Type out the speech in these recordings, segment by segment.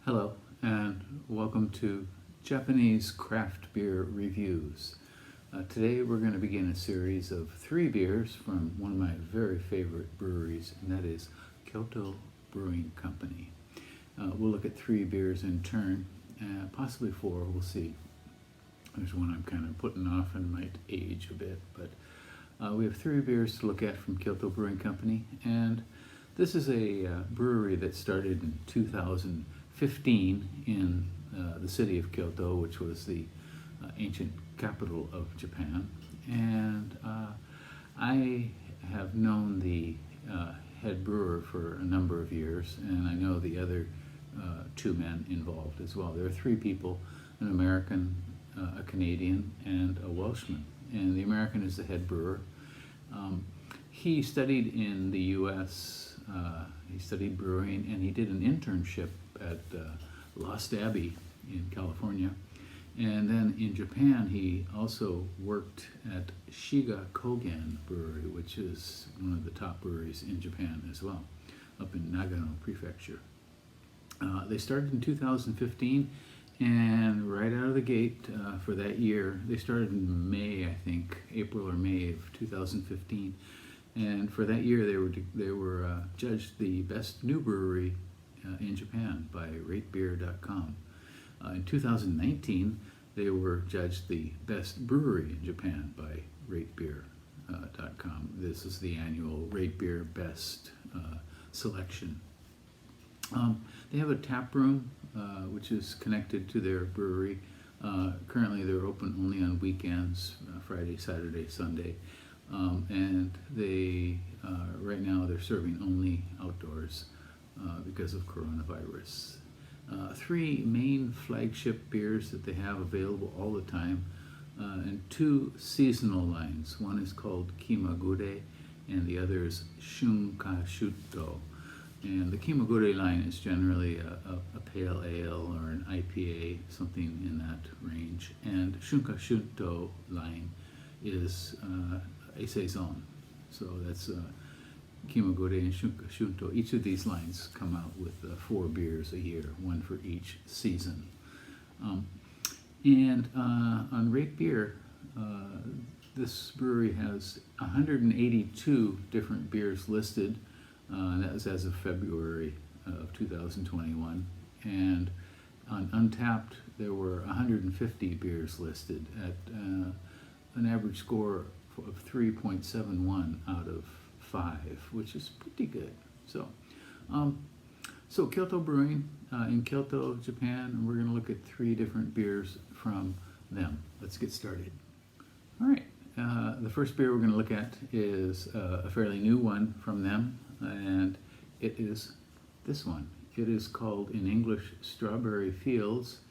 Hello, and welcome to Japanese craft beer reviews. Today we're going to begin a series of 3 beers from one of my very favorite breweries, and that is Kyoto Brewing Company. We'll look at 3 beers in turn, possibly 4, we'll see. There's one I'm kind of putting off and might age a bit, but we have 3 beers to look at from Kyoto Brewing Company, and this is a brewery that started in 2015 in the city of Kyoto, which was the ancient capital of Japan. And I have known the head brewer for a number of years, and I know the other 2 men involved as well. There are 3 people, an American, a Canadian, and a Welshman. And the American is the head brewer. He studied in the U.S., he studied brewing, and he did an internship at Lost Abbey in California. And then in Japan, he also worked at Shiga Kogen Brewery, which is one of the top breweries in Japan as well, up in Nagano Prefecture. They started in 2015, and right out of the gate for that year, they started in May, I think, April or May of 2015. And for that year, they were judged the best new brewery in Japan by ratebeer.com. In 2019, they were judged the best brewery in Japan by ratebeer.com. This is the annual Rate Beer Best selection. They have a tap room which is connected to their brewery. Currently, they're open only on weekends, Friday, Saturday, Sunday. And they, right now, they're serving only outdoors because of coronavirus. 3 main flagship beers that they have available all the time, and 2 seasonal lines. One is called Kimagure, and the other is Shunkashuto. And the Kimagure line is generally a pale ale or an IPA, something in that range. And Shunkashuto line is a saison. So that's Kimagure and Shunkashuto. Each of these lines come out with 4 beers a year, 1 for each season. And on Rate Beer, this brewery has 182 different beers listed. That was as of February of 2021. And on Untapped, there were 150 beers listed at an average score of 3.71 out of 5, which is pretty good. So, Kyoto Brewing in Kyoto, Japan, and we're going to look at 3 different beers from them. Let's get started. All right, the first beer we're going to look at is a fairly new one from them, and it is this one. It is called, in English, Strawberry Fields,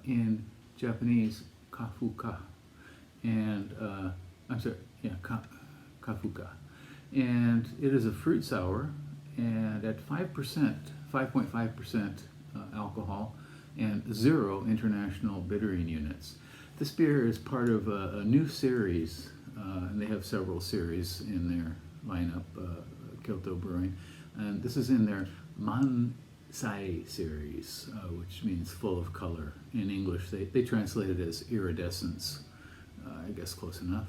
in Japanese, Kafuka. And Kafuka. And it is a fruit sour, and at 5.5% alcohol, and 0 international bittering units. This beer is part of a new series, and they have several series in their lineup, Kyoto Brewing, and this is in their Mansai series, which means full of color. In English, they translate it as iridescence. I guess close enough.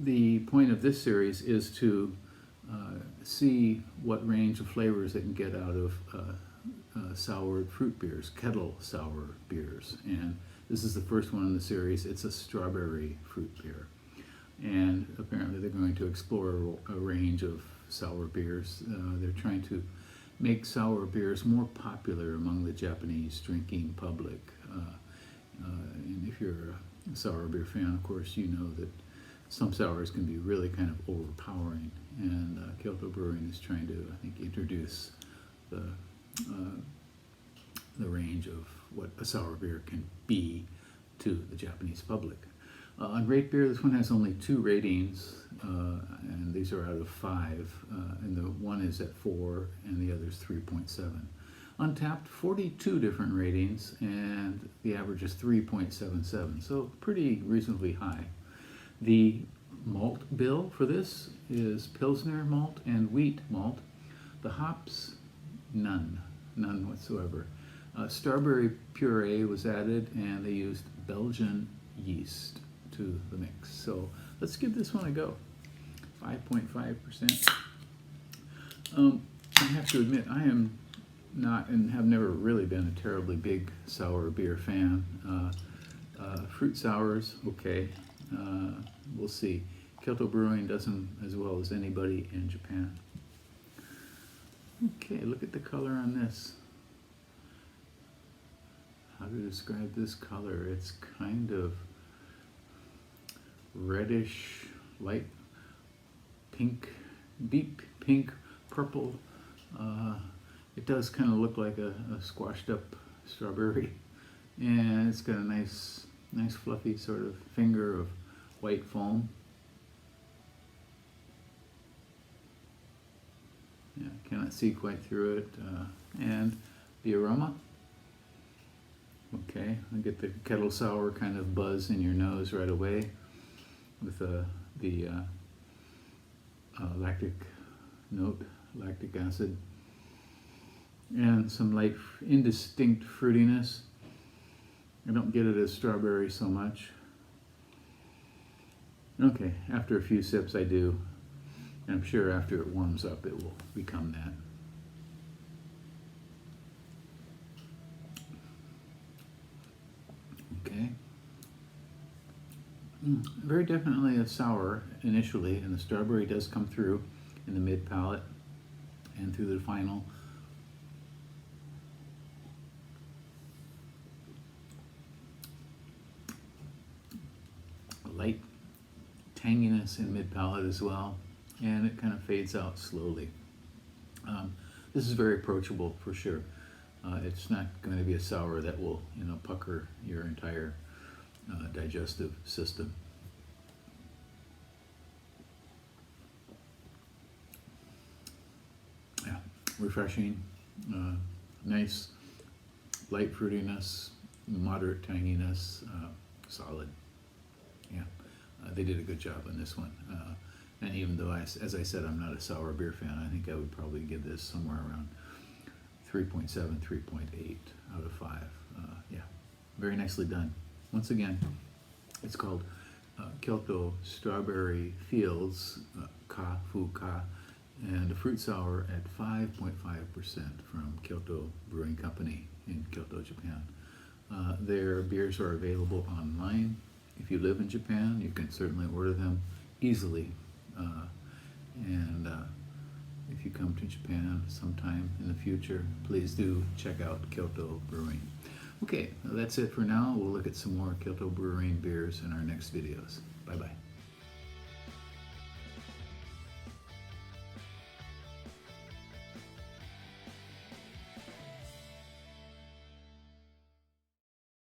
The point of this series is to see what range of flavors they can get out of soured fruit beers, kettle sour beers. And this is the first one in the series. It's a strawberry fruit beer. And apparently they're going to explore a range of sour beers. They're trying to make sour beers more popular among the Japanese drinking public. And if you're a sour beer fan, of course, you know that some sours can be really kind of overpowering, and Kyoto Brewing is trying to, I think, introduce the range of what a sour beer can be to the Japanese public. On Rate Beer, this one has only 2 ratings, and these are out of 5, and the one is at 4, and the other is 3.7. Untapped, 42 different ratings, and the average is 3.77, so pretty reasonably high. The malt bill for this is Pilsner malt and wheat malt. The hops, none. none whatsoever. Strawberry puree was added, and they used Belgian yeast to the mix. So let's give this one a go. 5.5%. I have to admit, I am not and have never really been a terribly big sour beer fan. Fruit sours, okay. We'll see. Kyoto Brewing does them as well as anybody in Japan. Okay, look at the color on this. How to describe this color? It's kind of reddish, light pink, deep pink, purple. It does kind of look like a squashed up strawberry, and it's got a nice fluffy sort of finger of white foam. Yeah, cannot see quite through it. And the aroma. Okay, I get the kettle sour kind of buzz in your nose right away with the lactic note, lactic acid, and some light indistinct fruitiness. I don't get it as strawberry so much. Okay, after a few sips I do. I'm sure after it warms up it will become that. Okay. Very definitely a sour initially, and the strawberry does come through in the mid palate and through the final. A light tanginess in mid palate as well, and it kind of fades out slowly. This is very approachable for sure. It's not going to be a sour that will, pucker your entire digestive system. Yeah, refreshing, nice light fruitiness, moderate tanginess, solid. Yeah, they did a good job on this one. And even though, as I said, I'm not a sour beer fan, I think I would probably give this somewhere around 3.7, 3.8 out of 5. Yeah, very nicely done. Once again, it's called Kyoto Strawberry Fields, Ka-Fu-Ka, and a fruit sour at 5.5% from Kyoto Brewing Company in Kyoto, Japan. Their beers are available online. If you live in Japan, you can certainly order them easily. And if you come to Japan sometime in the future, please do check out Kyoto Brewing. Okay, that's it for now. We'll look at some more Kyoto Brewing beers in our next videos. Bye-bye.